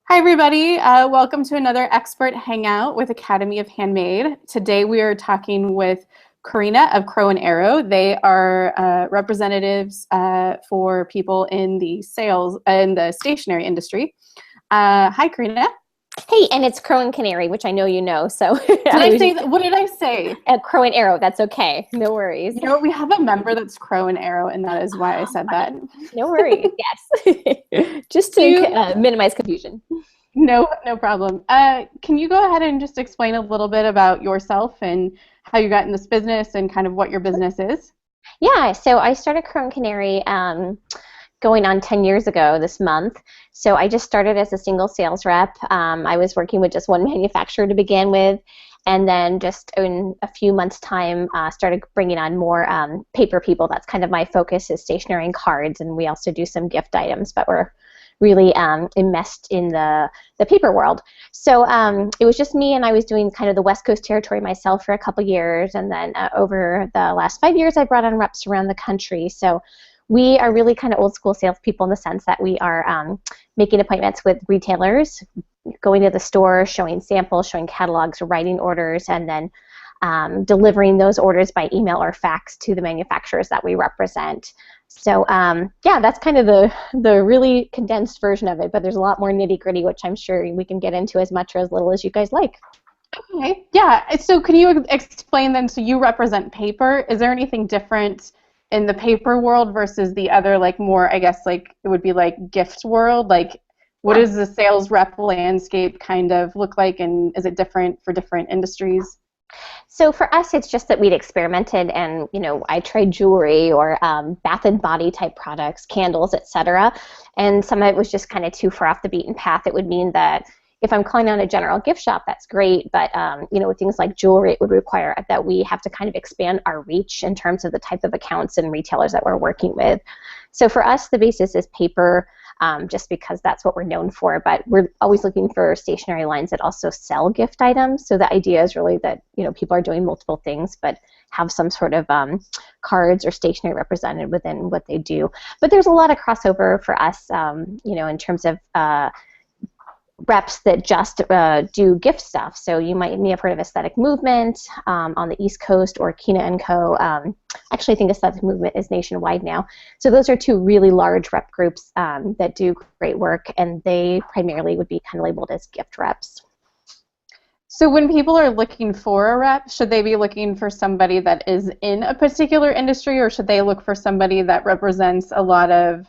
Hi, everybody. Welcome to another expert hangout with Academy of Handmade. Today we are talking with Karina of Crow and Arrow. They are representatives for people in the sales and the stationery industry. Hi, Karina. Hey, and it's Crow and Canary, which I know you know. So Did I say that? What did I say? Crow and Arrow. That's okay. No worries. You know, we have a member that's Crow and Arrow, and that is why I said that. No worries. Yes, just to minimize confusion. No problem. Can you go ahead and just explain a little bit about yourself and how you got in this business and kind of what your business is? Yeah. So I started Crow and Canary going on 10 years ago this month. So I just started as a single sales rep. I was working with just one manufacturer to begin with. And then just in a few months' time, started bringing on more paper people. That's kind of my focus is stationery and cards. And we also do some gift items, but we're really enmeshed in the paper world. So it was just me, and I was doing kind of the West Coast territory myself for a couple years. And then over the last 5 years, I brought on reps around the country. So we are really kind of old school salespeople in the sense that we are making appointments with retailers, going to the store, showing samples, showing catalogs, writing orders, and then delivering those orders by email or fax to the manufacturers that we represent. So yeah, that's kind of the really condensed version of it, but there's a lot more nitty gritty, which I'm sure we can get into as much or as little as you guys like. Okay, yeah. So can you explain then, so you represent paper. Is there anything different in the paper world versus the other, like more, I guess, like it would be like gift world? Like what does the sales rep landscape kind of look like, and is it different for different industries? So for us, it's just that we'd experimented, and I tried jewelry or bath and body type products, candles, etc. And some of it was just kind of too far off the beaten path. It would mean that if I'm calling on a general gift shop, that's great, but with things like jewelry, it would require that we have to kind of expand our reach in terms of the type of accounts and retailers that we're working with. So for us, the basis is paper, just because that's what we're known for, but we're always looking for stationery lines that also sell gift items. So the idea is really that people are doing multiple things, but have some sort of cards or stationery represented within what they do. But there's a lot of crossover for us, in terms of reps that just do gift stuff. So you may have heard of Aesthetic Movement on the East Coast, or Kina & Co. Actually, I think Aesthetic Movement is nationwide now. So those are two really large rep groups that do great work, and they primarily would be kind of labeled as gift reps. So when people are looking for a rep, should they be looking for somebody that is in a particular industry, or should they look for somebody that represents a lot of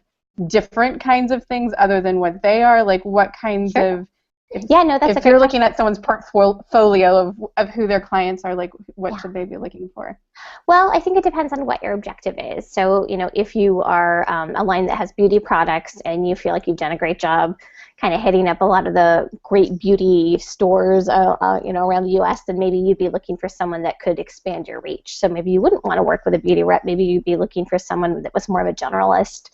different kinds of things other than what they are? Like what kinds of, if you're looking at someone's portfolio of who their clients are, like what should they be looking for? Well, I think it depends on what your objective is. So, if you are a line that has beauty products and you feel like you've done a great job kind of hitting up a lot of the great beauty stores, around the U.S., then maybe you'd be looking for someone that could expand your reach. So maybe you wouldn't want to work with a beauty rep. Maybe you'd be looking for someone that was more of a generalist.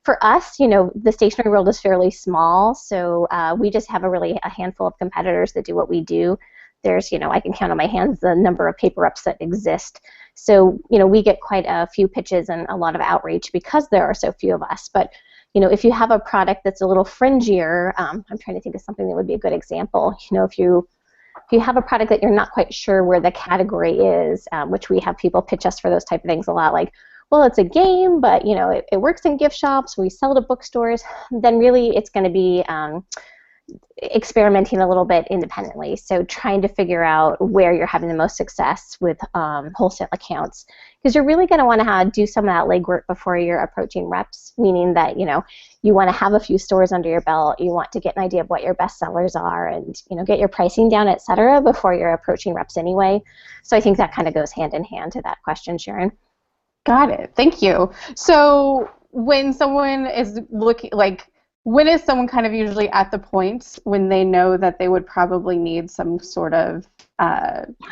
For us, the stationery world is fairly small, so we just have a handful of competitors that do what we do. There's, I can count on my hands the number of paper reps that exist. So, we get quite a few pitches and a lot of outreach because there are so few of us. But, if you have a product that's a little fringier, I'm trying to think of something that would be a good example. If you have a product that you're not quite sure where the category is, which we have people pitch us for those type of things a lot, like, well, it's a game, but it works in gift shops, we sell to bookstores, then really it's going to be experimenting a little bit independently. So trying to figure out where you're having the most success with wholesale accounts, because you're really going to want to do some of that legwork before you're approaching reps, meaning that you want to have a few stores under your belt, you want to get an idea of what your best sellers are, and get your pricing down, etc., before you're approaching reps anyway. So I think that kind of goes hand in hand to that question, Sharon. Got it. Thank you. So when someone is looking, like, when is someone kind of usually at the point when they know that they would probably need some sort of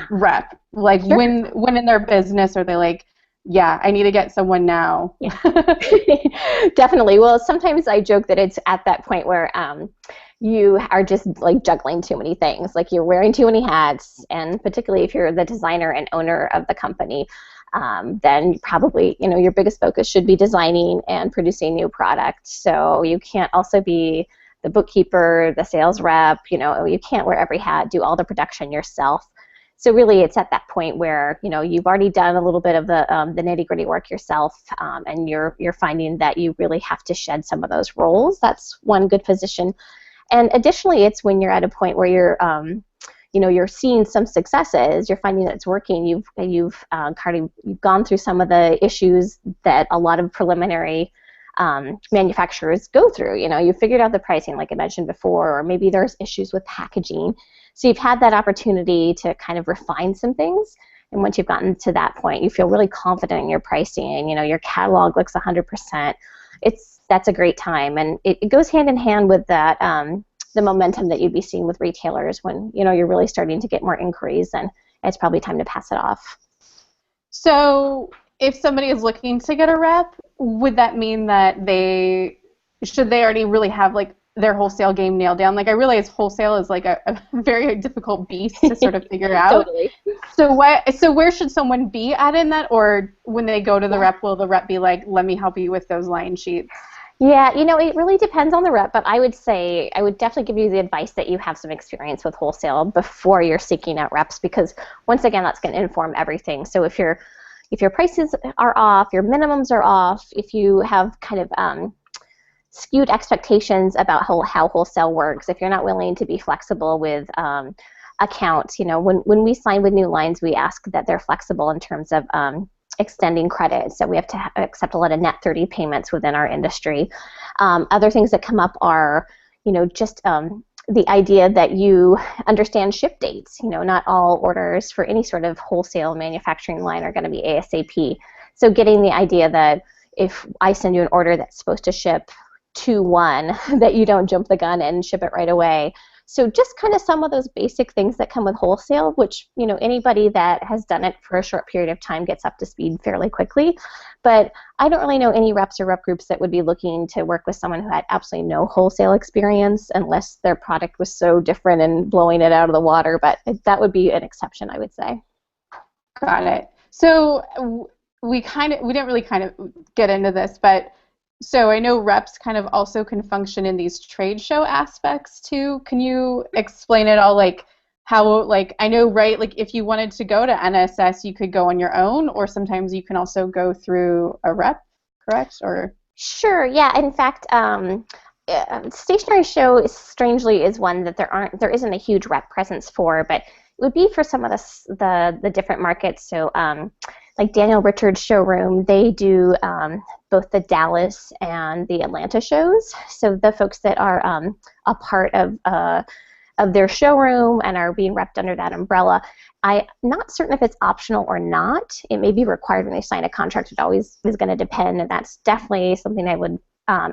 rep? Like, Sure. when in their business are they like, yeah, I need to get someone now? Yeah. Definitely. Well, sometimes I joke that it's at that point where you are just like juggling too many things, like you're wearing too many hats, and particularly if you're the designer and owner of the company, then probably your biggest focus should be designing and producing new products. So you can't also be the bookkeeper, the sales rep. You can't wear every hat, do all the production yourself. So really, it's at that point where you've already done a little bit of the nitty-gritty work yourself, and you're finding that you really have to shed some of those roles. That's one good position. And additionally, it's when you're at a point where you're seeing some successes, you're finding that it's working. You've gone through some of the issues that a lot of preliminary manufacturers go through. You figured out the pricing, like I mentioned before, or maybe there's issues with packaging. So you've had that opportunity to kind of refine some things. And once you've gotten to that point, you feel really confident in your pricing. Your catalog looks 100%. That's a great time, and it goes hand in hand with that the momentum that you'd be seeing with retailers when you're really starting to get more inquiries, and it's probably time to pass it off. So if somebody is looking to get a rep, would that mean that should they already really have like their wholesale game nailed down? Like, I realize wholesale is like a very difficult beast to sort of figure out. Totally. So where should someone be at in that? Or when they go to the rep, will the rep be like, let me help you with those line sheets? Yeah, it really depends on the rep, but I would definitely give you the advice that you have some experience with wholesale before you're seeking out reps, because once again, that's going to inform everything. So if your prices are off, your minimums are off, if you have kind of skewed expectations about how wholesale works, if you're not willing to be flexible with accounts, when we sign with new lines, we ask that they're flexible in terms of extending credit. So we have to accept a lot of net 30 payments within our industry. Other things that come up are, just the idea that you understand ship dates. Not all orders for any sort of wholesale manufacturing line are going to be ASAP. So getting the idea that if I send you an order that's supposed to ship 2/1, that you don't jump the gun and ship it right away. So just kind of some of those basic things that come with wholesale, which anybody that has done it for a short period of time gets up to speed fairly quickly. But I don't really know any reps or rep groups that would be looking to work with someone who had absolutely no wholesale experience, unless their product was so different and blowing it out of the water. But that would be an exception, I would say. Got it. So we didn't really kind of get into this, but so I know reps kind of also can function in these trade show aspects too. Can you explain it all, like how, like, I know, right, like if you wanted to go to NSS, you could go on your own, or sometimes you can also go through a rep, correct? Or Sure, yeah. In fact, stationery show strangely is one that there isn't a huge rep presence for, but it would be for some of the different markets. So like Daniel Richards' showroom, they do both the Dallas and the Atlanta shows. So the folks that are a part of their showroom and are being repped under that umbrella, I'm not certain if it's optional or not. It may be required when they sign a contract. It always is going to depend, and that's definitely something I would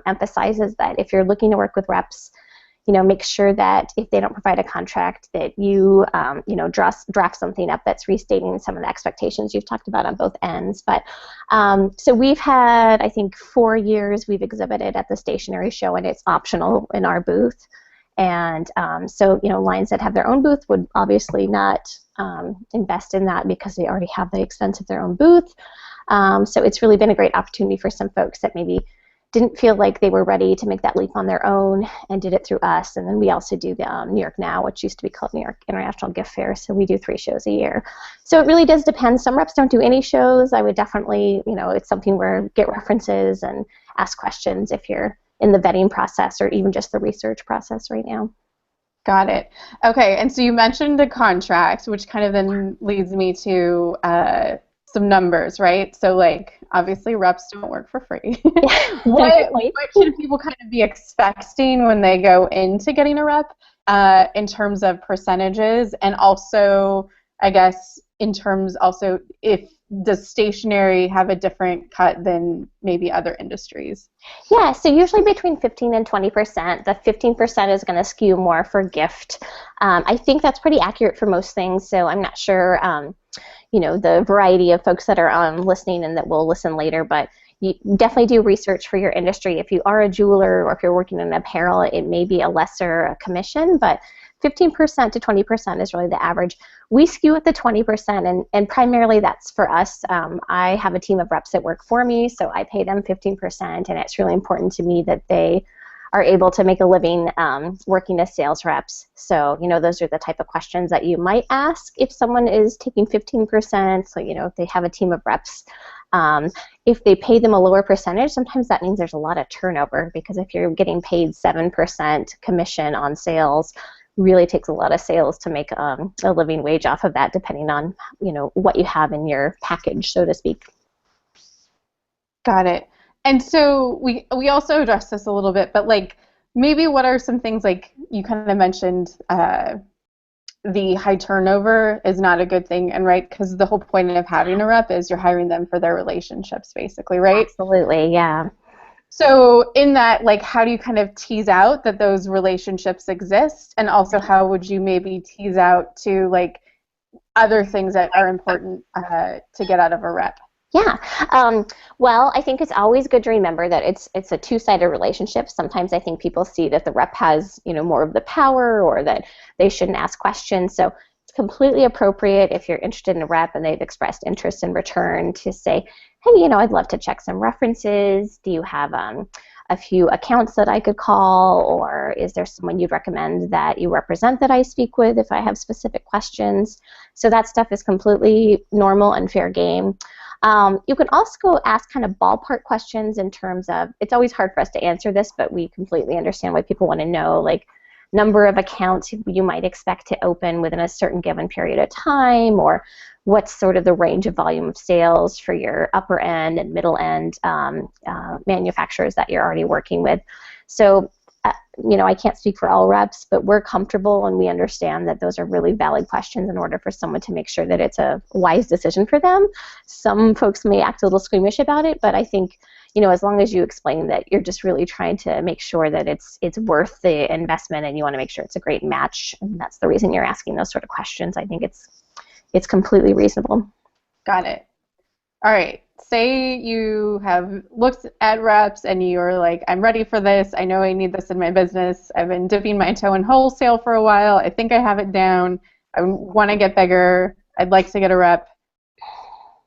emphasize, is that if you're looking to work with reps, make sure that if they don't provide a contract, that you, draft something up that's restating some of the expectations you've talked about on both ends. But so we've had, I think, 4 years we've exhibited at the stationery show, and it's optional in our booth. And so, lines that have their own booth would obviously not invest in that because they already have the expense of their own booth. So it's really been a great opportunity for some folks that maybe didn't feel like they were ready to make that leap on their own and did it through us. And then we also do the New York Now, which used to be called New York International Gift Fair. So we do 3 shows a year. So it really does depend. Some reps don't do any shows. I would definitely, it's something where get references and ask questions if you're in the vetting process or even just the research process right now. Got it. Okay, and so you mentioned a contract, which kind of then leads me to some numbers, right? So, like, obviously reps don't work for free. What should people kind of be expecting when they go into getting a rep in terms of percentages, and also, I guess, in terms also, does stationery have a different cut than maybe other industries? Yeah, so usually between 15 and 20%. The 15% is going to skew more for gift. I think that's pretty accurate for most things, so I'm not sure, the variety of folks that are listening and that will listen later, but you definitely do research for your industry. If you are a jeweler or if you're working in apparel, it may be a lesser commission, but 15% to 20% is really the average. We skew at the 20%, and primarily that's for us. I have a team of reps that work for me, so I pay them 15%, and it's really important to me that they are able to make a living working as sales reps. So, those are the type of questions that you might ask if someone is taking 15%. So, if they have a team of reps, if they pay them a lower percentage, sometimes that means there's a lot of turnover, because if you're getting paid 7% commission on sales, really takes a lot of sales to make a living wage off of that, depending on what you have in your package, so to speak. Got it. And so we also addressed this a little bit, but like maybe what are some things, like you kind of mentioned the high turnover is not a good thing, and right, because the whole point of having a rep is you're hiring them for their relationships, basically, right? Absolutely, yeah. So in that, like, how do you kind of tease out that those relationships exist, and also how would you maybe tease out to like other things that are important to get out of a rep? Yeah. Well, I think it's always good to remember that it's a two-sided relationship. Sometimes I think people see that the rep has, more of the power, or that they shouldn't ask questions. So it's completely appropriate if you're interested in a rep and they've expressed interest in return to say, hey, I'd love to check some references. Do you have a few accounts that I could call, or is there someone you'd recommend that you represent that I speak with if I have specific questions? So that stuff is completely normal and fair game. You can also ask kind of ballpark questions in terms of, it's always hard for us to answer this, but we completely understand why people want to know, like number of accounts you might expect to open within a certain given period of time, or what's sort of the range of volume of sales for your upper end and middle end manufacturers that you're already working with. So I can't speak for all reps, but we're comfortable and we understand that those are really valid questions in order for someone to make sure that it's a wise decision for them. Some folks may act a little squeamish about it, but I think, as long as you explain that you're just really trying to make sure that it's worth the investment and you want to make sure it's a great match, and that's the reason you're asking those sort of questions, I think it's completely reasonable. Got it. All right. Say you have looked at reps and you're like, I'm ready for this. I know I need this in my business. I've been dipping my toe in wholesale for a while. I think I have it down. I want to get bigger. I'd like to get a rep.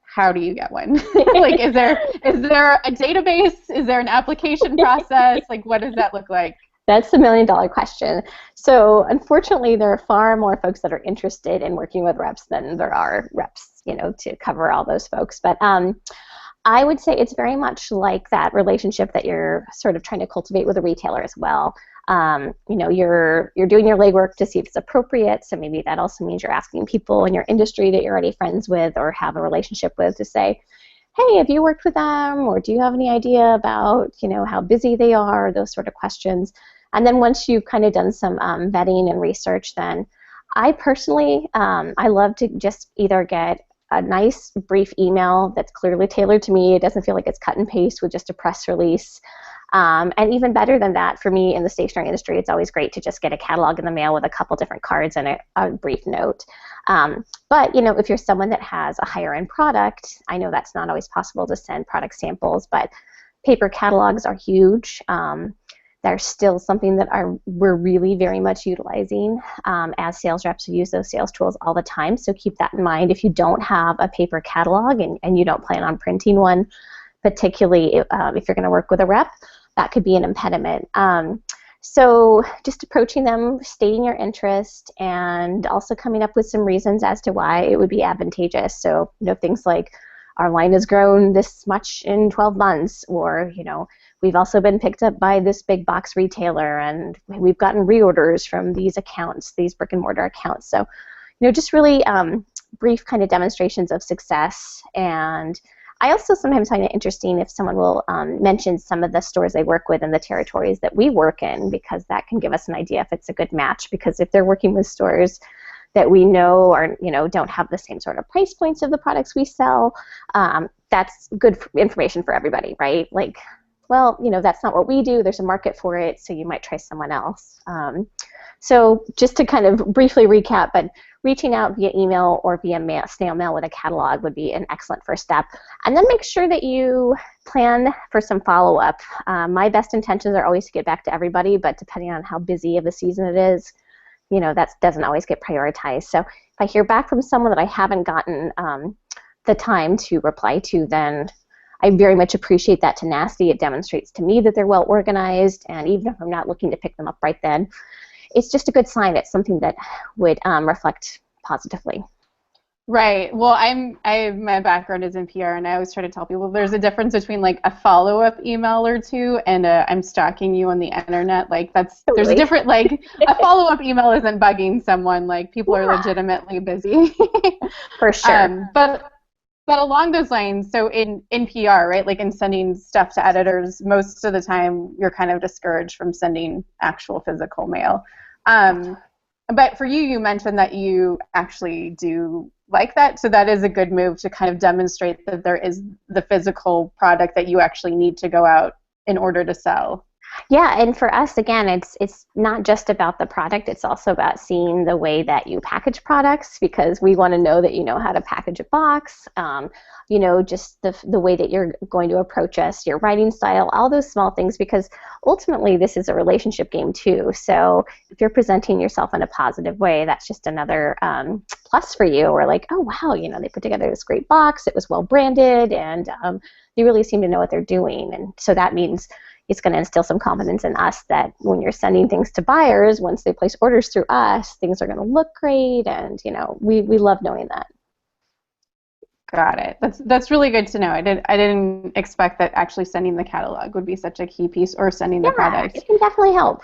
How do you get one? Like, is there a database? Is there an application process? Like, what does that look like? That's the $1,000,000 question. So unfortunately, there are far more folks that are interested in working with reps than there are reps, to cover all those folks. But I would say it's very much like that relationship that you're sort of trying to cultivate with a retailer as well. You're doing your legwork to see if it's appropriate. So maybe that also means you're asking people in your industry that you're already friends with or have a relationship with to say, hey, have you worked with them? Or do you have any idea about, how busy they are? Those sort of questions. And then once you've kind of done some vetting and research, then I personally, I love to just either get a nice brief email that's clearly tailored to me. It doesn't feel like it's cut and paste with just a press release. And even better than that, for me in the stationery industry, it's always great to just get a catalog in the mail with a couple different cards and a brief note. But, if you're someone that has a higher end product, I know that's not always possible to send product samples, but paper catalogs are huge. They're still something that we're really very much utilizing as sales reps who use those sales tools all the time. So keep that in mind. If you don't have a paper catalog and you don't plan on printing one, particularly if you're going to work with a rep, that could be an impediment. So just approaching them, stating your interest, and also coming up with some reasons as to why it would be advantageous. So, things like, our line has grown this much in 12 months, or, we've also been picked up by this big box retailer, and we've gotten reorders from these accounts, these brick and mortar accounts. So, just really brief kind of demonstrations of success. And I also sometimes find it interesting if someone will mention some of the stores they work with in the territories that we work in, because that can give us an idea if it's a good match. Because if they're working with stores that we know are, don't have the same sort of price points of the products we sell, that's good information for everybody, right? Like, well, that's not what we do. There's a market for it, so you might try someone else. So just to kind of briefly recap, but reaching out via email or via snail mail with a catalog would be an excellent first step. And then make sure that you plan for some follow-up. My best intentions are always to get back to everybody, but depending on how busy of a season it is, that doesn't always get prioritized. So if I hear back from someone that I haven't gotten the time to reply to, then I very much appreciate that tenacity. It demonstrates to me that they're well organized, and even if I'm not looking to pick them up right then, it's just a good sign. It's something that would reflect positively. Right. Well, my background is in PR, and I always try to tell people there's a difference between like a follow-up email or two and I'm stalking you on the internet. Like there's a Totally. different, like, a follow-up email isn't bugging someone. Like, people are Yeah, legitimately busy. for sure. But along those lines, so in PR, right, like in sending stuff to editors, most of the time you're kind of discouraged from sending actual physical mail. Um, but for you, you mentioned that you actually do like that, so that is a good move to kind of demonstrate that there is the physical product that you actually need to go out in order to sell. Yeah, and for us, again, it's not just about the product. It's also about seeing the way that you package products, because we want to know that you know how to package a box. Just the way that you're going to approach us, your writing style, all those small things. Because ultimately, this is a relationship game too. So if you're presenting yourself in a positive way, that's just another plus for you. Or like, oh wow, they put together this great box. It was well branded, and they really seem to know what they're doing. And so that means it's going to instill some confidence in us that when you're sending things to buyers, once they place orders through us, things are going to look great, and we love knowing that. Got it. That's really good to know. I didn't expect that actually sending the catalog would be such a key piece, or sending the Yeah, product. it can definitely help.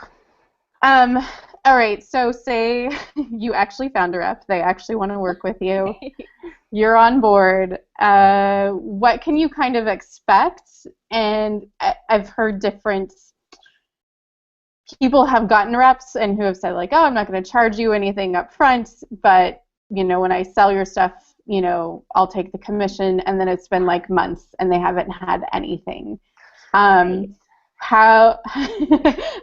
Um, all right, so say you actually found a rep, they actually want to work with you, you're on board. What can you kind of expect? And I've heard different people have gotten reps and who have said like, oh, I'm not going to charge you anything up front, but when I sell your stuff, I'll take the commission, and then it's been like months and they haven't had anything. Right. How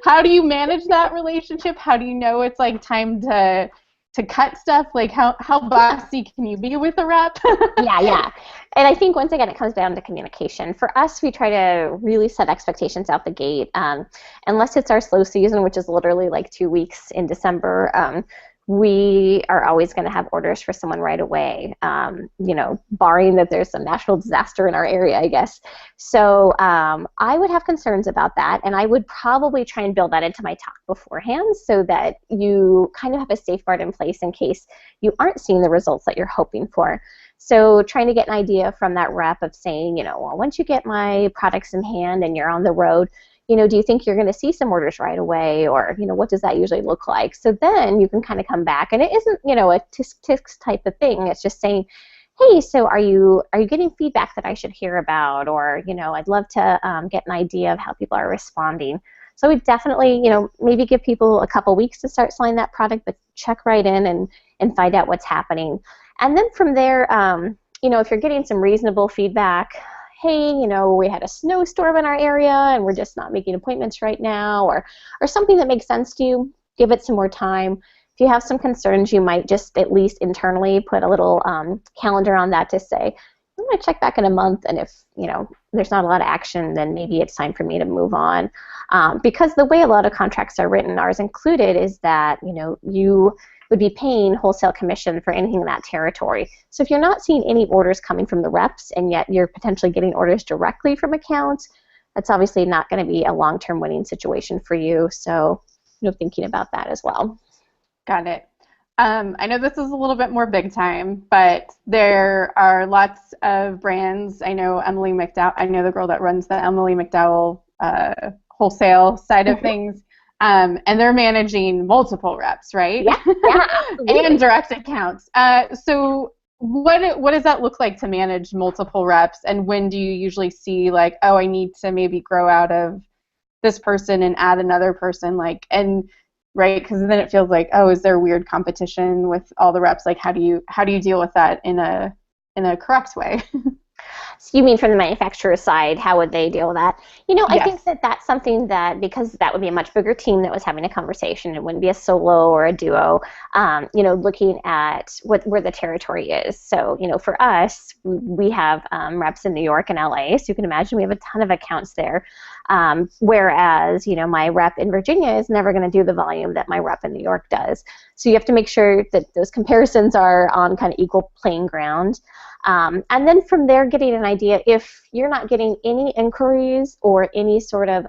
how do you manage that relationship? How do you know it's like time to cut stuff? Like, how bossy can you be with a rep? Yeah. And I think once again, it comes down to communication. For us, we try to really set expectations out the gate. Unless it's our slow season, which is literally like 2 weeks in December, we are always going to have orders for someone right away, barring that there's some natural disaster in our area, I guess. So I would have concerns about that, and I would probably try and build that into my talk beforehand so that you kind of have a safeguard in place in case you aren't seeing the results that you're hoping for. So trying to get an idea from that rep of saying, well, once you get my products in hand and you're on the road, do you think you're going to see some orders right away, or what does that usually look like? So then you can kind of come back, and it isn't a tisk type of thing. It's just saying, hey, so are you getting feedback that I should hear about, or I'd love to get an idea of how people are responding. So we definitely maybe give people a couple weeks to start selling that product, but check right in and find out what's happening. And then from there, if you're getting some reasonable feedback, hey, we had a snowstorm in our area and we're just not making appointments right now, or something that makes sense to you, give it some more time. If you have some concerns, you might just at least internally put a little calendar on that to say, I'm going to check back in a month, and if there's not a lot of action, then maybe it's time for me to move on. Because the way a lot of contracts are written, ours included, is that you would be paying wholesale commission for anything in that territory. So if you're not seeing any orders coming from the reps, and yet you're potentially getting orders directly from accounts, that's obviously not going to be a long-term winning situation for you. So thinking about that as well. Got it. I know this is a little bit more big time, but there are lots of brands. I know Emily McDowell. I know the girl that runs the Emily McDowell wholesale side of things. And they're managing multiple reps, right? Yeah, and direct accounts. So what does that look like to manage multiple reps? And when do you usually see like, oh, I need to maybe grow out of this person and add another person, right? Because then it feels like, oh, is there weird competition with all the reps? Like, how do you deal with that in a correct way? So you mean from the manufacturer side, how would they deal with that? I Yes. think that that's something that, because that would be a much bigger team that was having a conversation, it wouldn't be a solo or a duo, looking at where the territory is. So, for us, we have reps in New York and LA, so you can imagine we have a ton of accounts there. Whereas, my rep in Virginia is never going to do the volume that my rep in New York does. So you have to make sure that those comparisons are on kind of equal playing ground. And then from there, getting an idea if you're not getting any inquiries or any sort of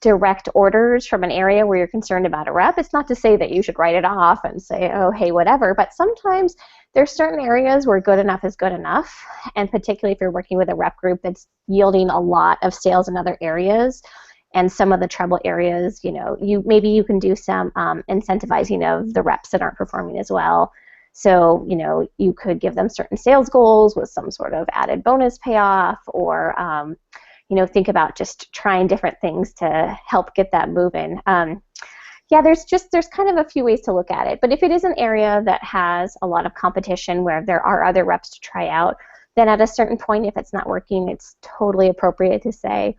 direct orders from an area where you're concerned about a rep. It's not to say that you should write it off and say, oh, hey, whatever, but sometimes there's certain areas where good enough is good enough, and particularly if you're working with a rep group that's yielding a lot of sales in other areas, and some of the trouble areas, maybe you can do some incentivizing of the reps that aren't performing as well. So, you could give them certain sales goals with some sort of added bonus payoff, or think about just trying different things to help get that moving. There's kind of a few ways to look at it. But if it is an area that has a lot of competition where there are other reps to try out, then at a certain point, if it's not working, it's totally appropriate to say,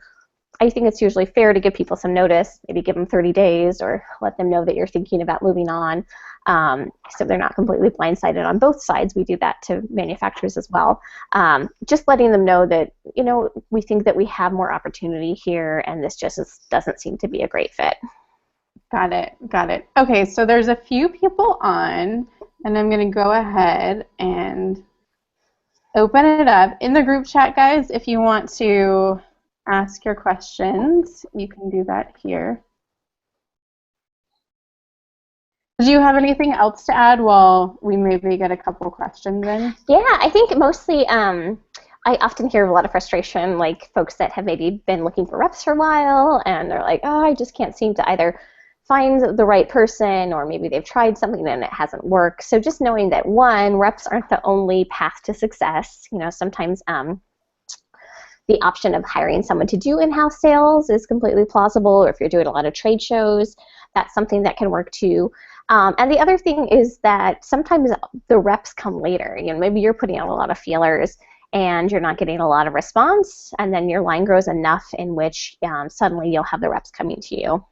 I think it's usually fair to give people some notice, maybe give them 30 days or let them know that you're thinking about moving on, so they're not completely blindsided on both sides. We do that to manufacturers as well. Just letting them know that, we think that we have more opportunity here and this just doesn't seem to be a great fit. Got it. Okay, so there's a few people on, and I'm going to go ahead and open it up. In the group chat, guys, if you want to ask your questions, you can do that here. Do you have anything else to add while we maybe get a couple questions in? Yeah, I think mostly I often hear a lot of frustration, like folks that have maybe been looking for reps for a while, and they're like, oh, I just can't seem to either find the right person, or maybe they've tried something and it hasn't worked. So just knowing that, one, reps aren't the only path to success. Sometimes the option of hiring someone to do in-house sales is completely plausible, or if you're doing a lot of trade shows, that's something that can work too. And the other thing is that sometimes the reps come later. Maybe you're putting out a lot of feelers and you're not getting a lot of response, and then your line grows enough in which suddenly you'll have the reps coming to you.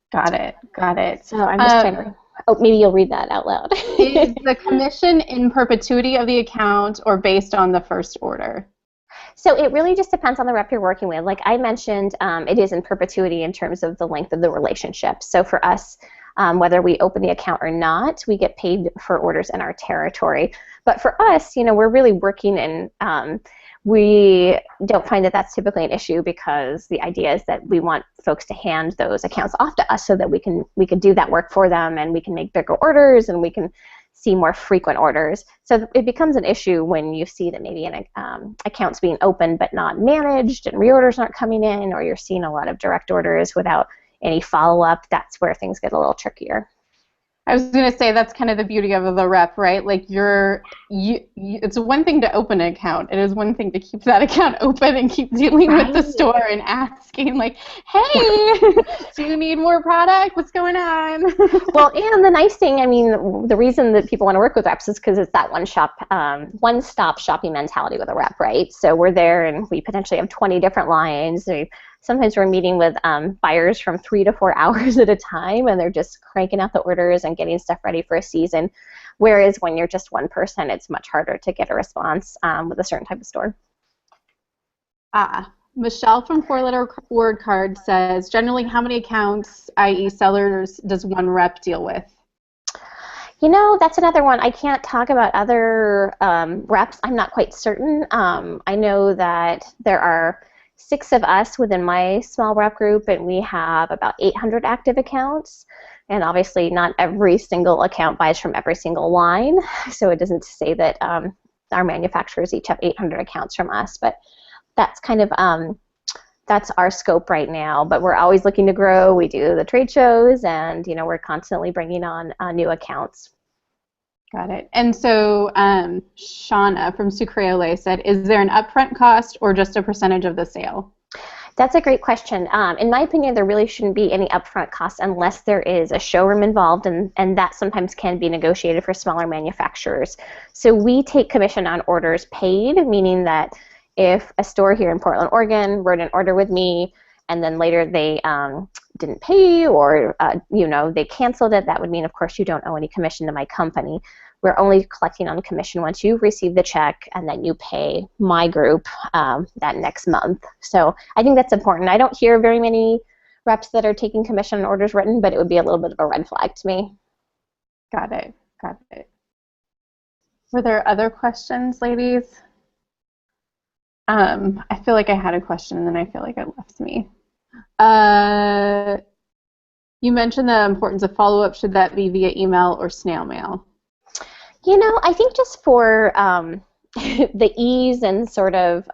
Got it. So I'm just trying to... Oh, maybe you'll read that out loud. Is the commission in perpetuity of the account or based on the first order? So it really just depends on the rep you're working with. Like I mentioned, it is in perpetuity in terms of the length of the relationship. So for us, whether we open the account or not, we get paid for orders in our territory. But for us, we're really working in, we don't find that that's typically an issue, because the idea is that we want folks to hand those accounts off to us so that we can do that work for them, and we can make bigger orders, and we can see more frequent orders. So it becomes an issue when you see that maybe an account's being opened but not managed, and reorders aren't coming in, or you're seeing a lot of direct orders without any follow-up. That's where things get a little trickier. I was going to say that's kind of the beauty of the rep, right? Like it's one thing to open an account. It is one thing to keep that account open and keep dealing with the store and asking, like, hey, do you need more product? What's going on? Well, and the nice thing, the reason that people want to work with reps is because it's that one-stop shopping mentality with a rep, right? So we're there and we potentially have 20 different lines. Sometimes we're meeting with buyers from 3 to 4 hours at a time, and they're just cranking out the orders and getting stuff ready for a season. Whereas when you're just one person, it's much harder to get a response with a certain type of store. Michelle from 4-Letter Word Card says, generally how many accounts, i.e. sellers, does one rep deal with? That's another one. I can't talk about other reps. I'm not quite certain. I know that there are 6 of us within my small rep group, and we have about 800 active accounts. And obviously not every single account buys from every single line, so it doesn't say that our manufacturers each have 800 accounts from us, but that's kind of that's our scope right now. But we're always looking to grow. We do the trade shows, and we're constantly bringing on new accounts. Got it. And so Shauna from Sucreole said, is there an upfront cost or just a percentage of the sale? That's a great question. In my opinion, there really shouldn't be any upfront costs unless there is a showroom involved, and that sometimes can be negotiated for smaller manufacturers. So we take commission on orders paid, meaning that if a store here in Portland, Oregon wrote an order with me, and then later they didn't pay, or they canceled it, that would mean, of course, you don't owe any commission to my company. we're only collecting on commission once you receive the check, and then you pay my group that next month. So I think that's important. I don't hear very many reps that are taking commission on orders written, but it would be a little bit of a red flag to me. Got it. Got it. Were there other questions, ladies? I feel like I had a question, and then I feel like it left me. You mentioned the importance of follow-up. Should that be via email or snail mail? You know, I think just for the ease and sort of,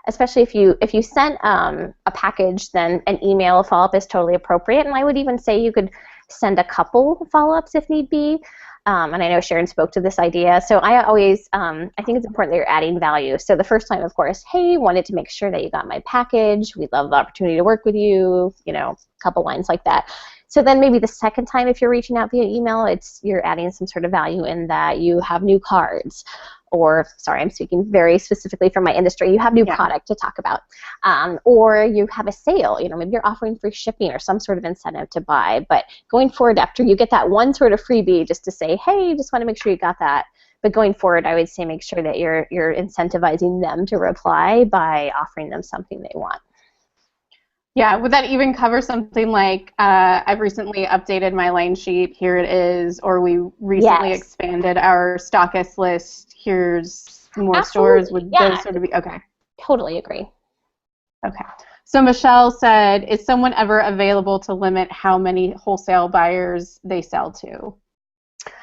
especially if you sent a package, then an email follow-up is totally appropriate. And I would even say you could send a couple follow-ups if need be. And I know Sharon spoke to this idea. So I always, I think it's important that you're adding value. So the first time, of course, hey, wanted to make sure that you got my package. We'd love the opportunity to work with you, you know, a couple lines like that. So then maybe the second time, if you're reaching out via email, you're adding some sort of value in that you have new cards. Or, sorry, I'm speaking very specifically from my industry, you have new product to talk about. Or you have a sale, you know, maybe you're offering free shipping or some sort of incentive to buy. But going forward, after you get that one sort of freebie, just to say, hey, just want to make sure you got that. But going forward, I would say make sure that you're incentivizing them to reply by offering them something they want. Yeah, would that even cover something like I've recently updated my line sheet, here it is, or we recently expanded our stockist list, here's more stores? Would those sort of be, okay. Totally agree. Okay. So Michelle said, is someone ever available to limit how many wholesale buyers they sell to?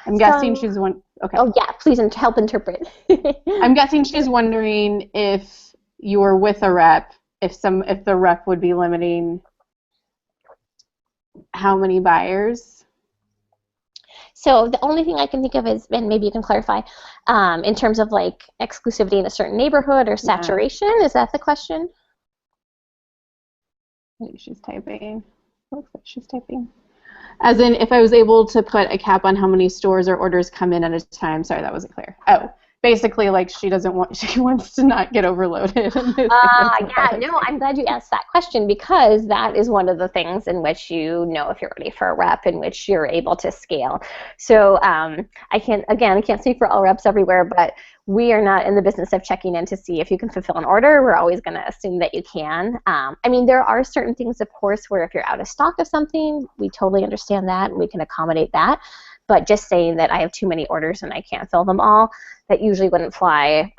I'm guessing she's one, okay. Oh yeah, please help interpret. I'm guessing she's wondering if you were with a rep, if the rep would be limiting how many buyers. So the only thing I can think of is, and maybe you can clarify, in terms of like exclusivity in a certain neighborhood or saturation, is that the question? I think she's typing. Looks like she's typing. As in, if I was able to put a cap on how many stores or orders come in at a time. Sorry, that wasn't clear. Oh. Basically, like she wants to not get overloaded. Yeah, no, I'm glad you asked that question because that is one of the things in which you know if you're ready for a rep, in which you're able to scale. So I can't speak for all reps everywhere, but we are not in the business of checking in to see if you can fulfill an order. We're always going to assume that you can. I mean, there are certain things, of course, where if you're out of stock of something, we totally understand that and we can accommodate that. But just saying that I have too many orders and I can't fill them all, that usually wouldn't fly,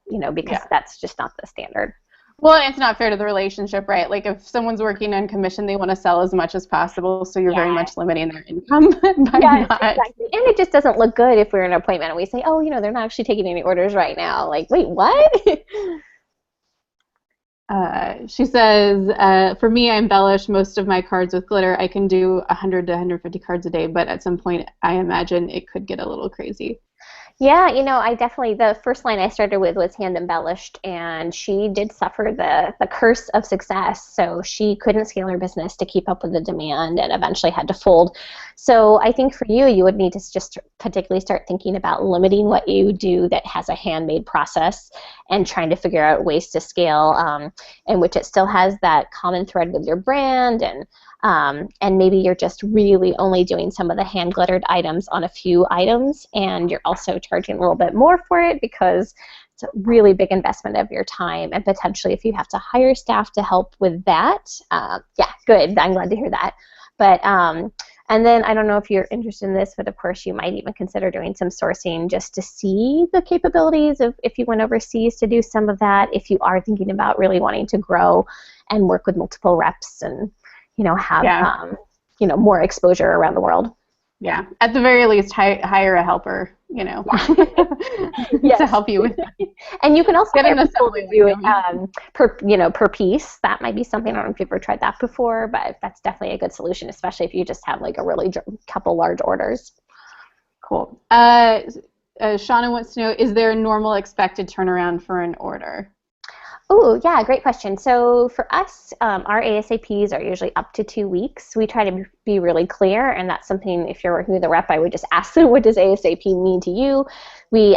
you know, because that's just not the standard. Well, it's not fair to the relationship, right? Like if someone's working on commission, they want to sell as much as possible, so you're very much limiting their income by not. Exactly. And it just doesn't look good if we're in an appointment and we say, oh, you know, they're not actually taking any orders right now. Like, wait, what? She says, for me, I embellish most of my cards with glitter. I can do 100 to 150 cards a day, but at some point, I imagine it could get a little crazy. Yeah, you know, the first line I started with was hand embellished, and she did suffer the curse of success. So she couldn't scale her business to keep up with the demand and eventually had to fold. So I think for you, you would need to just particularly start thinking about limiting what you do that has a handmade process and trying to figure out ways to scale in which it still has that common thread with your brand and maybe you're just really only doing some of the hand glittered items on a few items and you're also charging a little bit more for it because it's a really big investment of your time and potentially if you have to hire staff to help with that, yeah, good. I'm glad to hear that. But and then I don't know if you're interested in this, but of course you might even consider doing some sourcing just to see the capabilities of if you went overseas to do some of that, if you are thinking about really wanting to grow and work with multiple reps and you know, have you know, more exposure around the world. Yeah, at the very least, hire a helper, you know, to help you with that. And you can also get an assembly do it per piece. That might be something. I don't know if you've ever tried that before, but that's definitely a good solution, especially if you just have like a really couple large orders. Cool. Shauna wants to know: is there a normal expected turnaround for an order? Oh, yeah, great question. So for us, our ASAPs are usually up to 2 weeks. We try to be really clear, and that's something, if you're working with a rep, I would just ask them, what does ASAP mean to you? We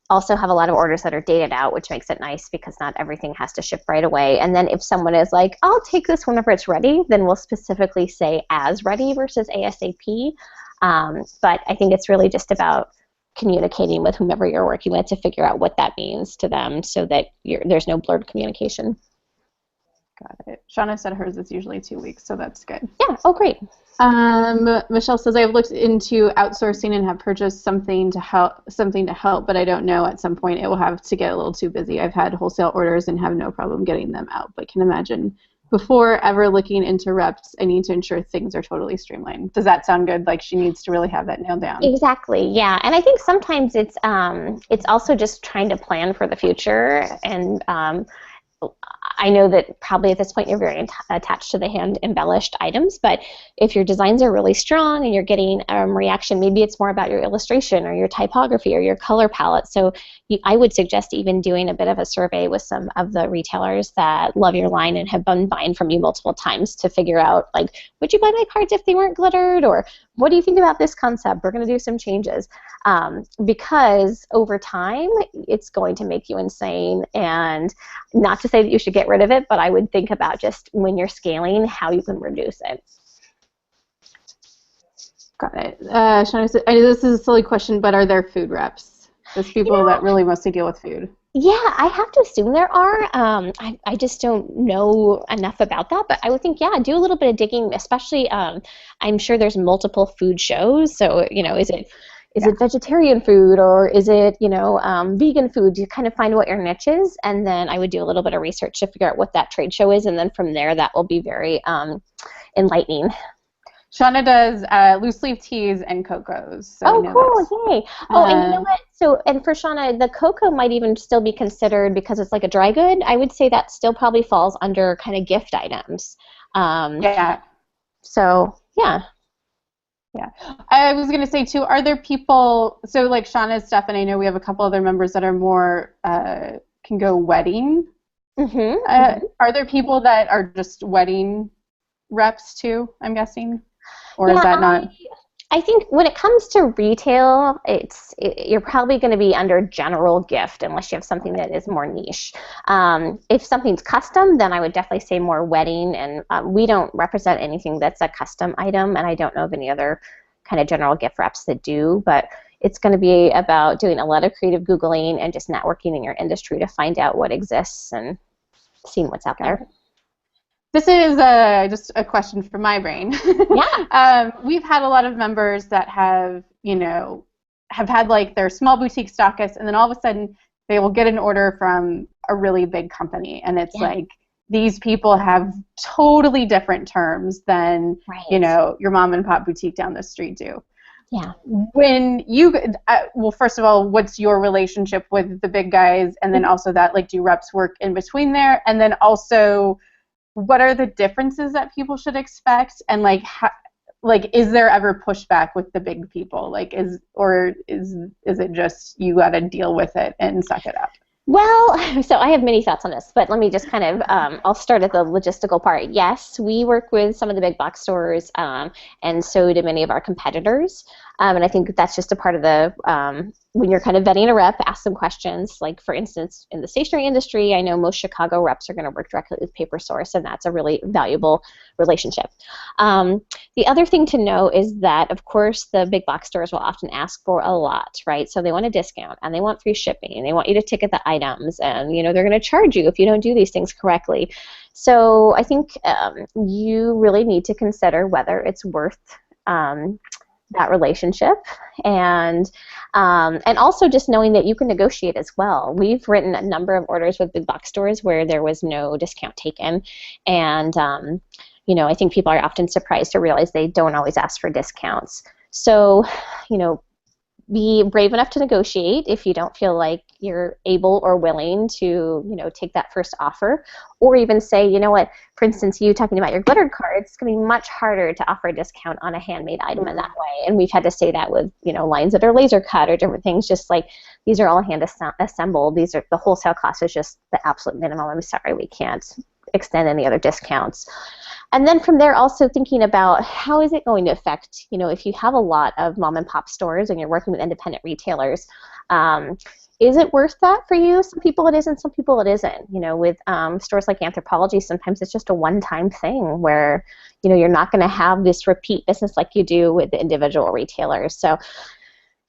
also have a lot of orders that are dated out, which makes it nice because not everything has to ship right away. And then if someone is like, I'll take this whenever it's ready, then we'll specifically say as ready versus ASAP. But I think it's really just about communicating with whomever you're working with to figure out what that means to them so that there's no blurred communication. Got it. Shauna said hers is usually 2 weeks, so that's good. Yeah. Oh, great. Michelle says I've looked into outsourcing and have purchased something to help, but I don't know. At some point, it will have to get a little too busy. I've had wholesale orders and have no problem getting them out, but can imagine before ever looking into reps, I need to ensure things are totally streamlined. Does that sound good? Like she needs to really have that nailed down. Exactly. Yeah, and I think sometimes it's also just trying to plan for the future and. I know that probably at this point you're very attached to the hand embellished items, but if your designs are really strong and you're getting reaction, maybe it's more about your illustration or your typography or your color palette. So I would suggest even doing a bit of a survey with some of the retailers that love your line and have been buying from you multiple times to figure out, like, would you buy my cards if they weren't glittered? Or what do you think about this concept? We're going to do some changes. Because over time, it's going to make you insane. And not to say that you should get rid of it, but I would think about just when you're scaling how you can reduce it. Got it. Shauna said, I know this is a silly question, but are there food reps? Those people that really mostly deal with food. Yeah, I have to assume there are. I just don't know enough about that, but I would think, yeah, do a little bit of digging, especially I'm sure there's multiple food shows. So, is it vegetarian food or is it, vegan food? You kind of find what your niche is, and then I would do a little bit of research to figure out what that trade show is, and then from there that will be very enlightening. Shauna does loose leaf teas and cocos. So oh, cool! Yay! Oh, and you know what? So, and for Shauna, the cocoa might even still be considered because it's like a dry good. I would say that still probably falls under kind of gift items. Yeah. So, yeah. Yeah. I was going to say, too, are there people, so like Shauna's stuff, and I know we have a couple other members that are more, can go wedding. Mm-hmm. Are there people that are just wedding reps, too, I'm guessing? Or is that not? I think when it comes to retail, you're probably going to be under general gift unless you have something that is more niche. If something's custom, then I would definitely say more wedding, and we don't represent anything that's a custom item, and I don't know of any other kind of general gift reps that do, but it's going to be about doing a lot of creative Googling and just networking in your industry to find out what exists and seeing what's out there. This is just a question from my brain. Yeah. We've had a lot of members that have had like their small boutique stockists, and then all of a sudden they will get an order from a really big company, and it's like these people have totally different terms than your mom and pop boutique down the street do. Yeah. When you, well, first of all, what's your relationship with the big guys, and then also that, like, do reps work in between there, and then also, what are the differences that people should expect, and is there ever pushback with the big people? Like, is it just you got to deal with it and suck it up? Well, so I have many thoughts on this, but let me just kind of, I'll start at the logistical part. Yes, we work with some of the big box stores, and so do many of our competitors. And I think that's just a part of the, when you're kind of vetting a rep, ask some questions. Like, for instance, in the stationery industry, I know most Chicago reps are going to work directly with Paper Source, and that's a really valuable relationship. The other thing to know is that, of course, the big box stores will often ask for a lot, right? So they want a discount, and they want free shipping, and they want you to ticket the items, and they're going to charge you if you don't do these things correctly. So I think you really need to consider whether it's worth that relationship, and also just knowing that you can negotiate as well. We've written a number of orders with big box stores where there was no discount taken, and I think people are often surprised to realize they don't always ask for discounts. So, be brave enough to negotiate if you don't feel like you're able or willing to, take that first offer, or even say, you know what, for instance, you talking about your glittered cards, it's going to be much harder to offer a discount on a handmade item in that way. And we've had to say that with, lines that are laser cut or different things, just like these are all hand assembled. These are the wholesale cost is just the absolute minimum. I'm sorry, we can't extend any other discounts. And then from there, also thinking about how is it going to affect, if you have a lot of mom and pop stores and you're working with independent retailers, is it worth that for you? Some people it isn't, some people it isn't. With stores like Anthropologie, sometimes it's just a one-time thing where, you're not going to have this repeat business like you do with the individual retailers. So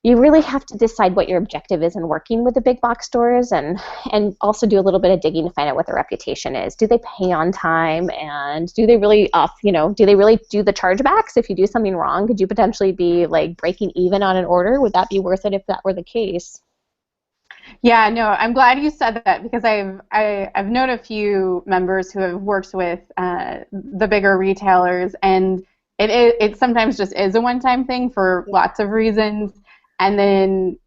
you really have to decide what your objective is in working with the big box stores, and also do a little bit of digging to find out what their reputation is. Do they pay on time, and do they really do they really do the chargebacks? If you do something wrong, could you potentially be like breaking even on an order? Would that be worth it if that were the case? Yeah, no, I'm glad you said that, because I've known a few members who have worked with the bigger retailers, and it sometimes just is a one-time thing for lots of reasons. And then,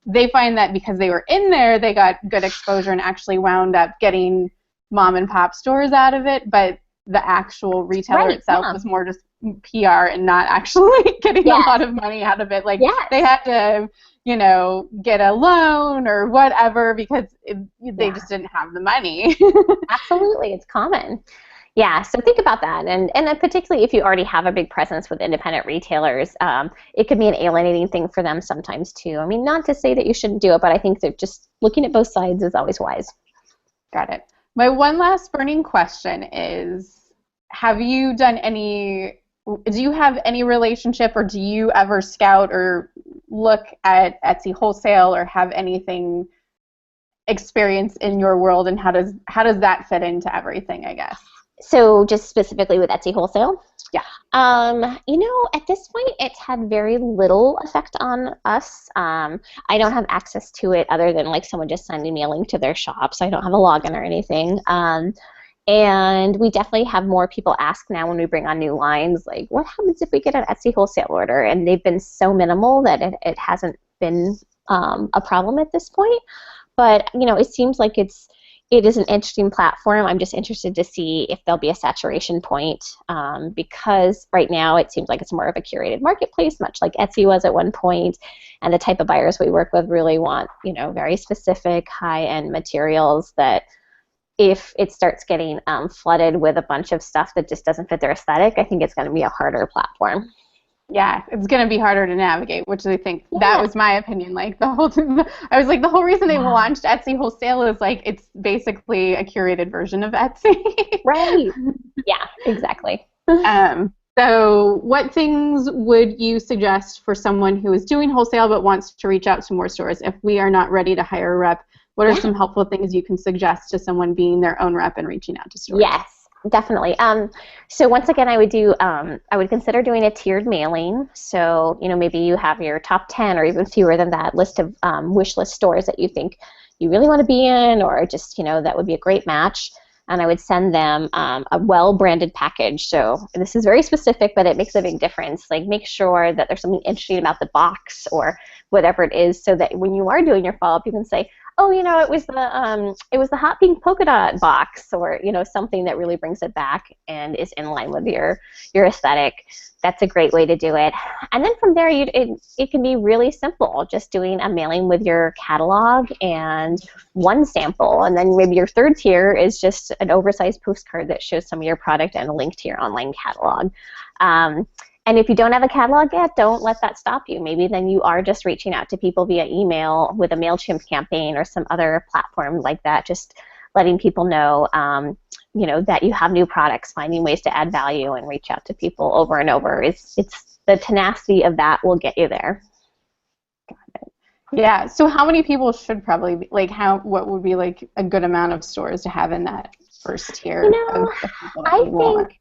they find that because they were in there, they got good exposure and actually wound up getting mom and pop stores out of it, but the actual retailer itself was more just PR and not actually getting a lot of money out of it. Like, they had to, get a loan or whatever because they just didn't have the money. Absolutely, it's common. Yeah, so think about that, and then particularly if you already have a big presence with independent retailers, it could be an alienating thing for them sometimes too. I mean, not to say that you shouldn't do it, but I think that just looking at both sides is always wise. Got it. My one last burning question is, do you have any relationship, or do you ever scout or look at Etsy wholesale, or have anything experience in your world, and how does that fit into everything, I guess? So just specifically with Etsy wholesale? Yeah. At this point, it's had very little effect on us. I don't have access to it other than like someone just sending me a link to their shop, so I don't have a login or anything. And we definitely have more people ask now when we bring on new lines, like, what happens if we get an Etsy wholesale order? And they've been so minimal that it hasn't been a problem at this point. But, it seems like it is an interesting platform. I'm just interested to see if there'll be a saturation point, because right now it seems like it's more of a curated marketplace, much like Etsy was at one point, and the type of buyers we work with really want, very specific high-end materials that if it starts getting flooded with a bunch of stuff that just doesn't fit their aesthetic, I think it's going to be a harder platform. Yeah, it's going to be harder to navigate, which I think that was my opinion. Like I was like, the whole reason they launched Etsy wholesale is like it's basically a curated version of Etsy. Right. Yeah, exactly. So what things would you suggest for someone who is doing wholesale but wants to reach out to more stores if we are not ready to hire a rep? What are some helpful things you can suggest to someone being their own rep and reaching out to stores? Yes, definitely. So once again, I would consider doing a tiered mailing. So, maybe you have your top 10 or even fewer than that list of wish list stores that you think you really want to be in, or just, that would be a great match. And I would send them a well-branded package. So this is very specific, but it makes a big difference. Like, make sure that there's something interesting about the box or whatever it is, so that when you are doing your follow-up, you can say, oh, it was the hot pink polka dot box, or something that really brings it back and is in line with your aesthetic. That's a great way to do it. And then from there, it can be really simple, just doing a mailing with your catalog and one sample, and then maybe your third tier is just an oversized postcard that shows some of your product and a link to your online catalog. And if you don't have a catalog yet, don't let that stop you. Maybe then you are just reaching out to people via email with a MailChimp campaign or some other platform like that, just letting people know, that you have new products, finding ways to add value and reach out to people over and over. It's the tenacity of that will get you there. Got it. Yeah. So how many people should probably be, what would be like a good amount of stores to have in that first tier? I think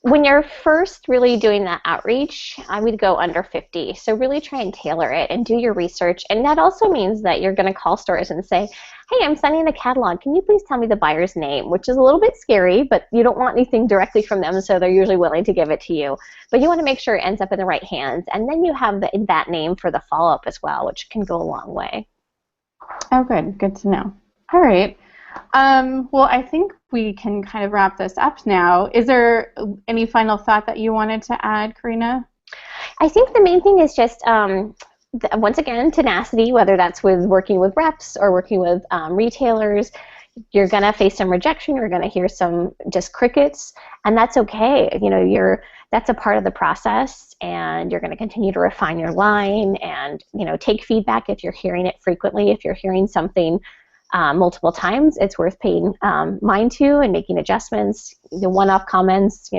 when you're first really doing that outreach, I would go under 50. So really try and tailor it and do your research. And that also means that you're going to call stores and say, hey, I'm sending a catalog. Can you please tell me the buyer's name? Which is a little bit scary, but you don't want anything directly from them, so they're usually willing to give it to you. But you want to make sure it ends up in the right hands. And then you have that name for the follow-up as well, which can go a long way. Oh, good. Good to know. All right. Well, I think we can kind of wrap this up now. Is there any final thought that you wanted to add, Karina? I think the main thing is just, once again, tenacity, whether that's with working with reps or working with retailers. you're gonna face some rejection, you're gonna hear some just crickets, and that's okay. That's a part of the process, and you're gonna continue to refine your line and take feedback if you're hearing it frequently. If you're hearing something multiple times, it's worth paying mind to and making adjustments. The one-off comments,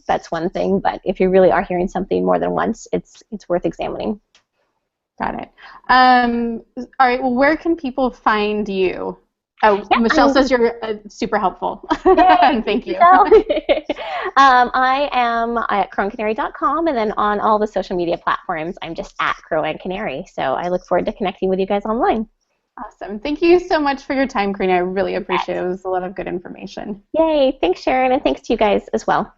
that's one thing, but if you really are hearing something more than once, it's worth examining. Got it. All right, well, where can people find you? Oh, Yeah, Michelle says you're super helpful. yay, Thank you. I am at crowandcanary.com, and then on all the social media platforms, I'm just at Crow and Canary. So I look forward to connecting with you guys online. Awesome. Thank you so much for your time, Karina. I really appreciate it. It was a lot of good information. Yay. Thanks, Sharon, and thanks to you guys as well.